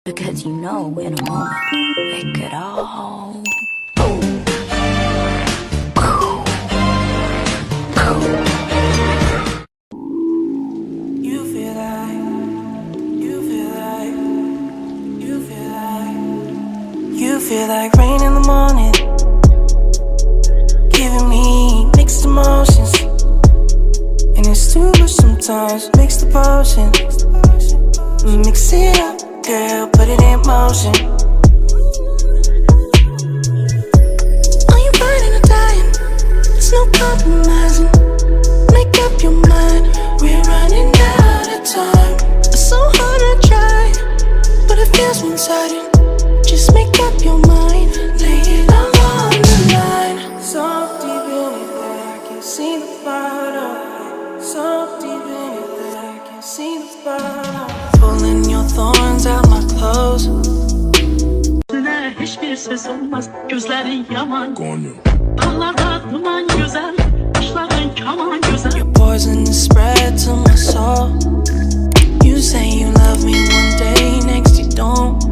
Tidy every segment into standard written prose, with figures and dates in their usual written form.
Because you know in a moment it could all You feel like, you feel like, you feel like, you feel like rain in the morning, giving me mixed emotions, and it's too much sometimes. Mix the potion, mix it up, girl, put it in motion. Are you burning or dying? There's no compromising. Make up your mind, we're running out of time. It's so hard to try, but it feels one-sided. Just make up your mind, lay it all on the line. So deep in it that I can't see the bottom. So deep in it that I can't see the bottom. Pulling your thorns out my clothes. Hiçbir ses olmaz, gözlerin yaman. Dağlarda duman güzel, kuşların kaman güzel. Your poison is spread to my soul. You say you love me one day, next you don't.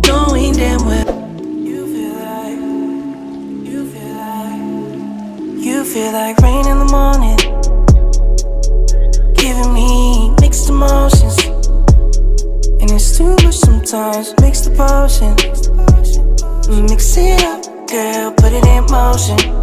Knowing damn well you feel like, you feel like, you feel like rain in the morning, giving me mixed emotions, and it's too much sometimes. Mix the potion, mix it up, girl, put it in motion.